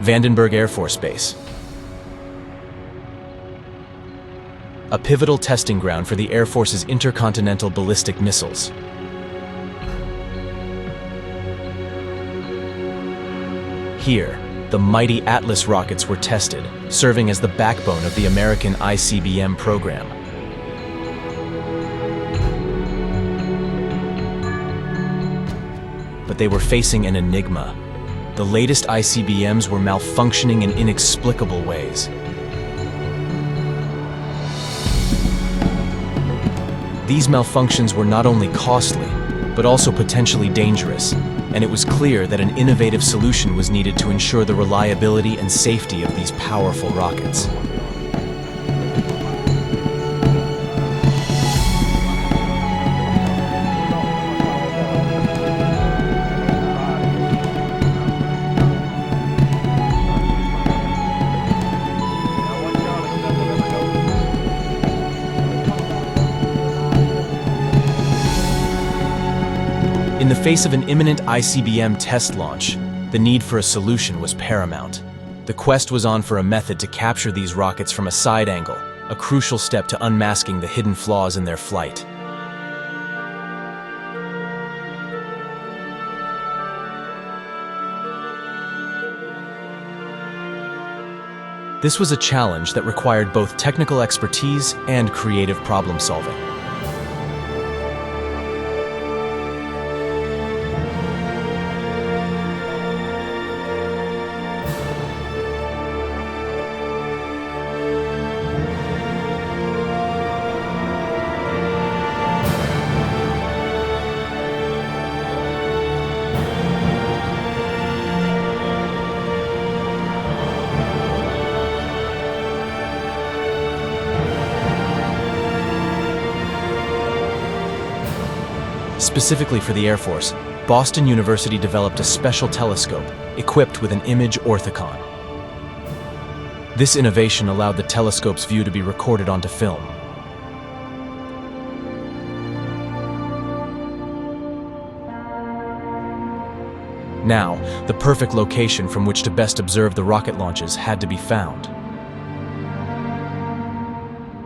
Vandenberg Air Force Base. A pivotal testing ground for the Air Force's intercontinental ballistic missiles. Here, the mighty Atlas rockets were tested, serving as the backbone of the American ICBM program. But they were facing an enigma. The latest ICBMs were malfunctioning in inexplicable ways. These malfunctions were not only costly, but also potentially dangerous, and it was clear that an innovative solution was needed to ensure the reliability and safety of these powerful rockets. In the face of an imminent ICBM test launch, the need for a solution was paramount. The quest was on for a method to capture these rockets from a side angle, a crucial step to unmasking the hidden flaws in their flight. This was a challenge that required both technical expertise and creative problem solving. Specifically for the Air Force, Boston University developed a special telescope equipped with an image orthicon. This innovation allowed the telescope's view to be recorded onto film. Now, the perfect location from which to best observe the rocket launches had to be found.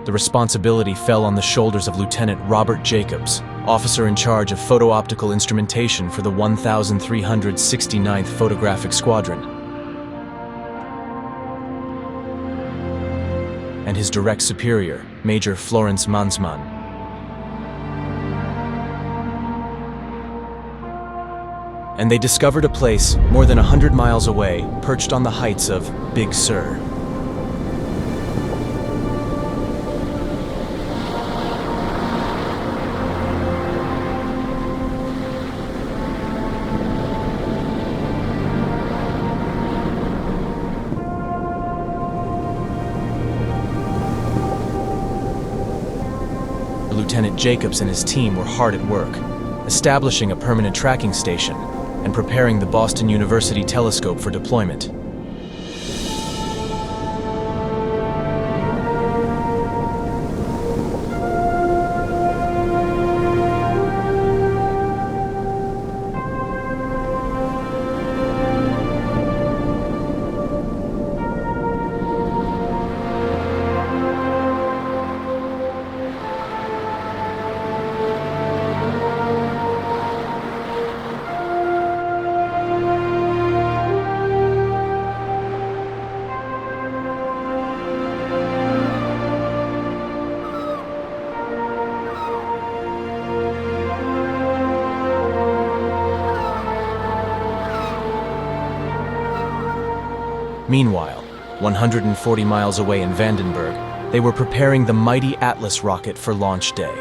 The responsibility fell on the shoulders of Lieutenant Robert Jacobs, officer in charge of photo-optical instrumentation for the 1369th Photographic Squadron, and his direct superior, Major Florenze Mansmann. And they discovered a place more than 100 miles away, perched on the heights of Big Sur. Lieutenant Jacobs and his team were hard at work, establishing a permanent tracking station and preparing the Boston University telescope for deployment. Meanwhile, 140 miles away in Vandenberg, they were preparing the mighty Atlas rocket for launch day.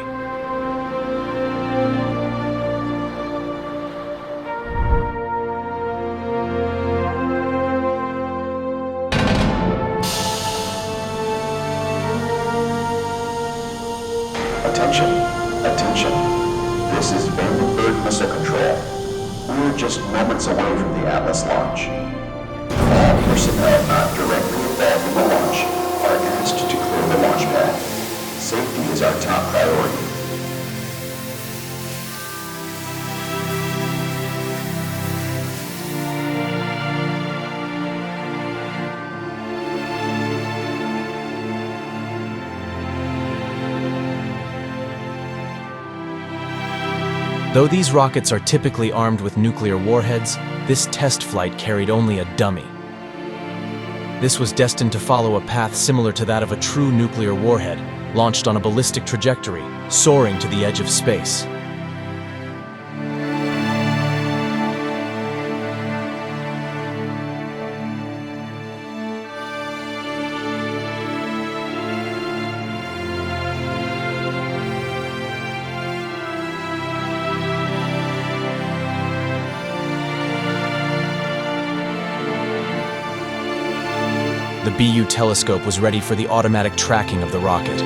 Attention, attention. This is Vandenberg Missile Control. We're just moments away from the Atlas launch. All personnel not directly involved in the launch are asked to clear the launch pad. Safety is our top priority. Though these rockets are typically armed with nuclear warheads, this test flight carried only a dummy. This was destined to follow a path similar to that of a true nuclear warhead, launched on a ballistic trajectory, soaring to the edge of space. The BU telescope was ready for the automatic tracking of the rocket.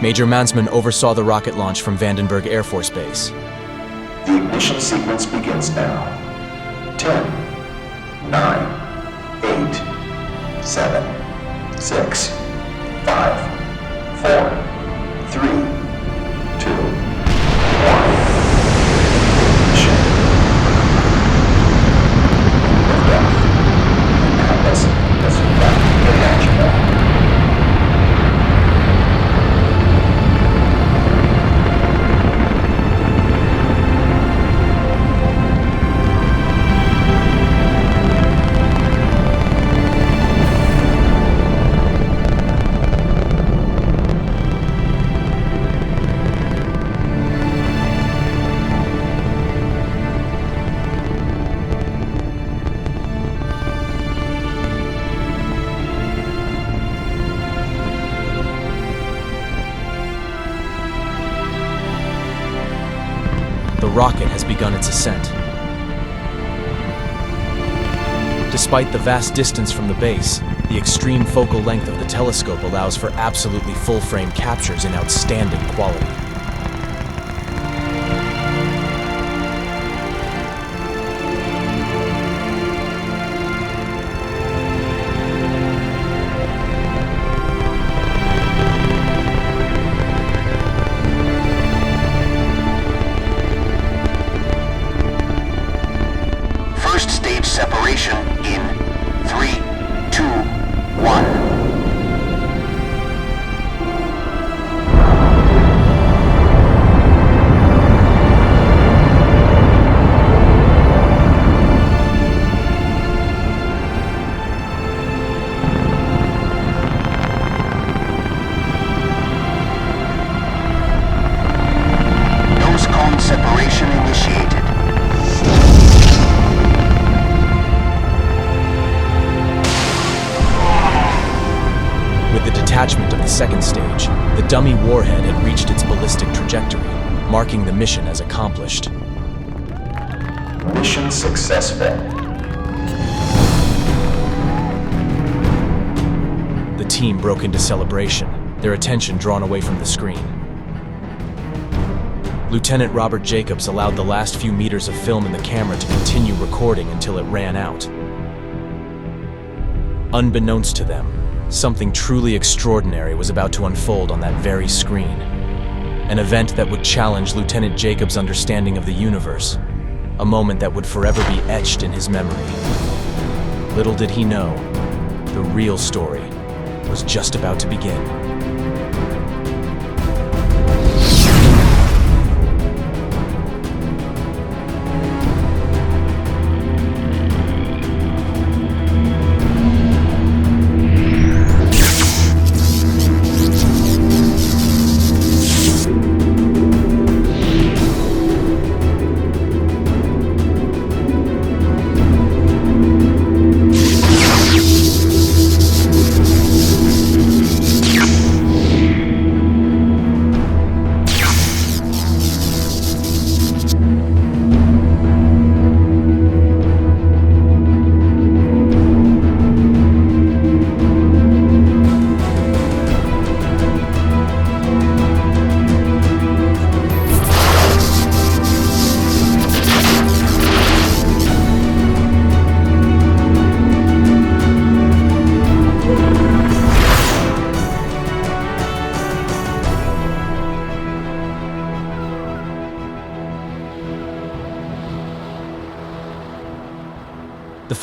Major Mansmann oversaw the rocket launch from Vandenberg Air Force Base. The ignition sequence begins now. 10, 9, 8, 7, 6, 5, 4, 3, 2, 1. Ignition. Liftoff. Atlas has left the launch pad. The rocket has begun its ascent. Despite the vast distance from the base, the extreme focal length of the telescope allows for absolutely full-frame captures in outstanding quality. Separation in 3, 2, 1. Nose cone separation initiated. With the detachment of the second stage, the dummy warhead had reached its ballistic trajectory, marking the mission as accomplished. Mission successful. The team broke into celebration, their attention drawn away from the screen. Lieutenant Robert Jacobs allowed the last few meters of film in the camera to continue recording until it ran out. Unbeknownst to them, something truly extraordinary was about to unfold on that very screen. An event that would challenge Lieutenant Jacobs' understanding of the universe. A moment that would forever be etched in his memory. Little did he know, the real story was just about to begin.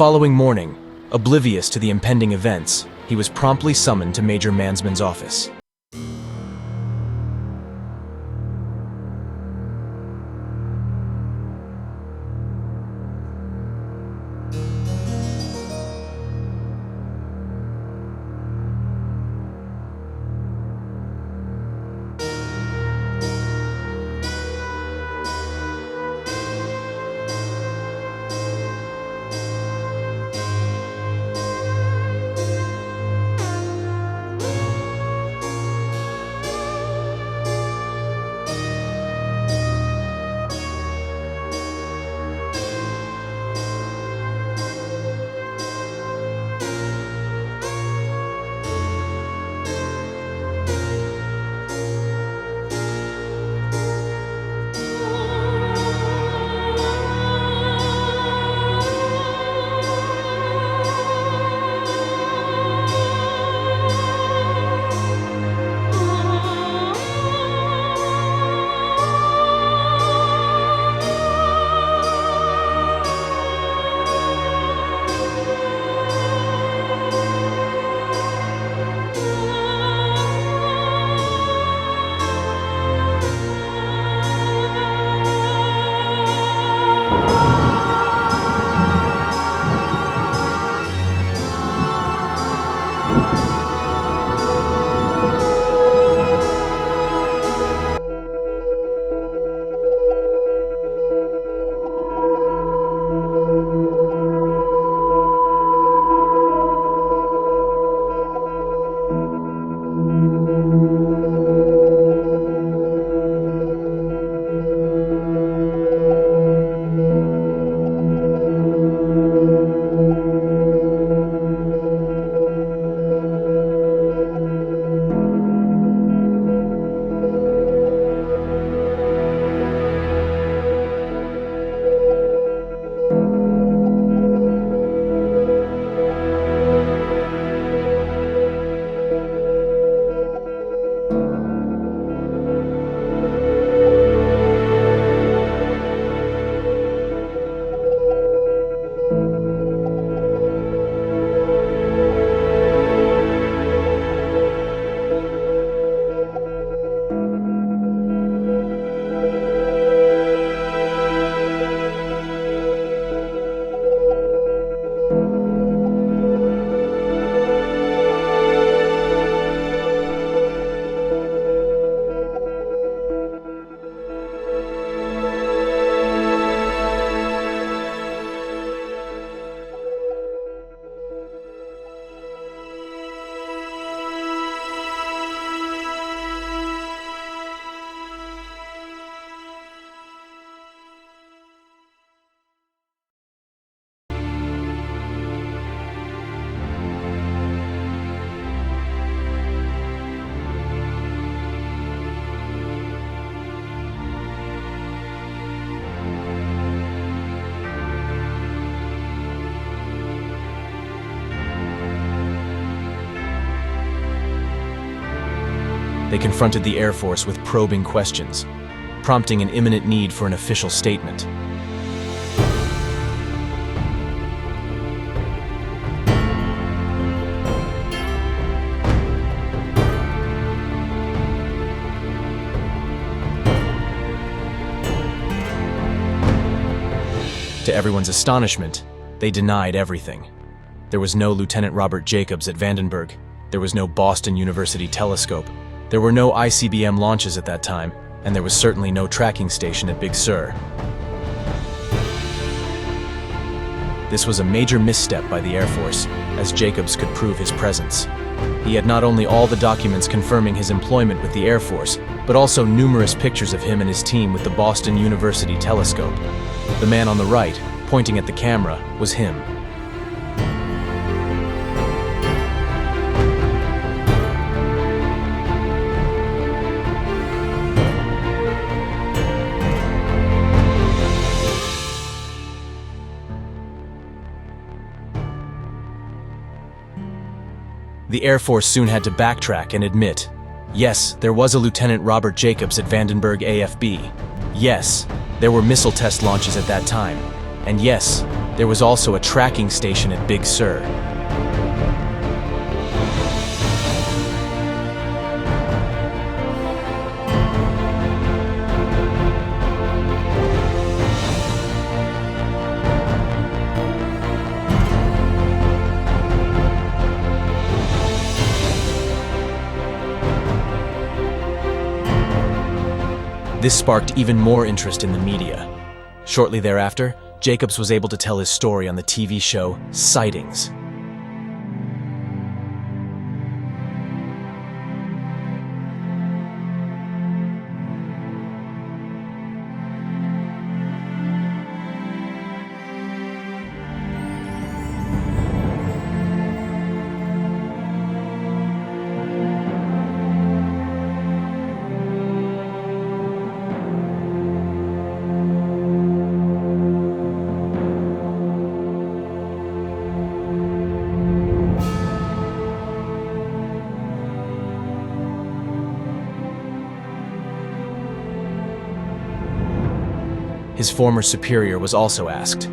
following morning, oblivious to the impending events, he was promptly summoned to Major Mansmann's office. They confronted the Air Force with probing questions, prompting an imminent need for an official statement. To everyone's astonishment, they denied everything. There was no Lieutenant Robert Jacobs at Vandenberg. There was no Boston University telescope. There were no ICBM launches at that time, and there was certainly no tracking station at Big Sur. This was a major misstep by the Air Force, as Jacobs could prove his presence. He had not only all the documents confirming his employment with the Air Force, but also numerous pictures of him and his team with the Boston University telescope. The man on the right, pointing at the camera, was him. The Air Force soon had to backtrack and admit, yes, there was a Lieutenant Robert Jacobs at Vandenberg AFB. Yes, there were missile test launches at that time. And yes, There was also a tracking station at Big Sur. This sparked even more interest in the media. Shortly thereafter, Jacobs was able to tell his story on the TV show Sightings. His former superior was also asked.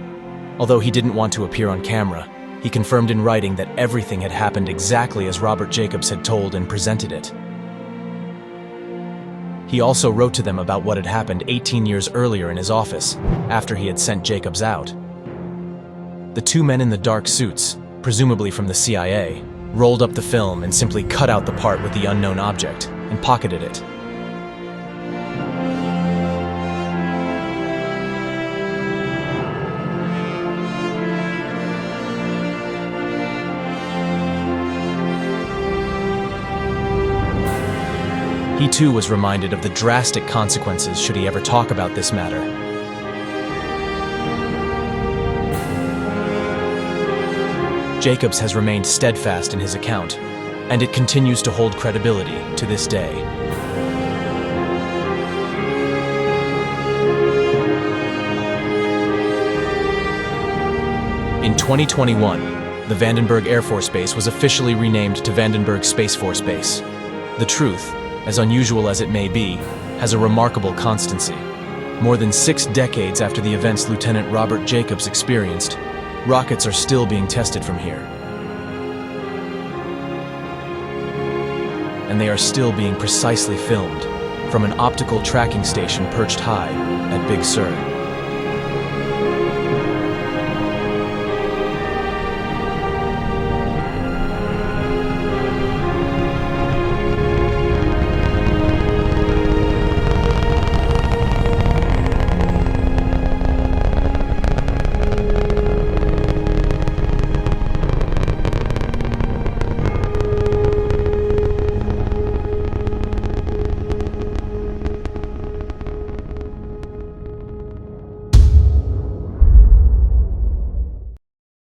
Although he didn't want to appear on camera, he confirmed in writing that everything had happened exactly as Robert Jacobs had told and presented it. He also wrote to them about what had happened 18 years earlier in his office, after he had sent Jacobs out. The two men in the dark suits, presumably from the CIA, rolled up the film and simply cut out the part with the unknown object and pocketed it. He too was reminded of the drastic consequences should he ever talk about this matter. Jacobs has remained steadfast in his account, and it continues to hold credibility to this day. In 2021, the Vandenberg Air Force Base was officially renamed to Vandenberg Space Force Base. The truth, as unusual as it may be, has a remarkable constancy. More than 6 decades after the events Lieutenant Robert Jacobs experienced, rockets are still being tested from here. And they are still being precisely filmed from an optical tracking station perched high at Big Sur.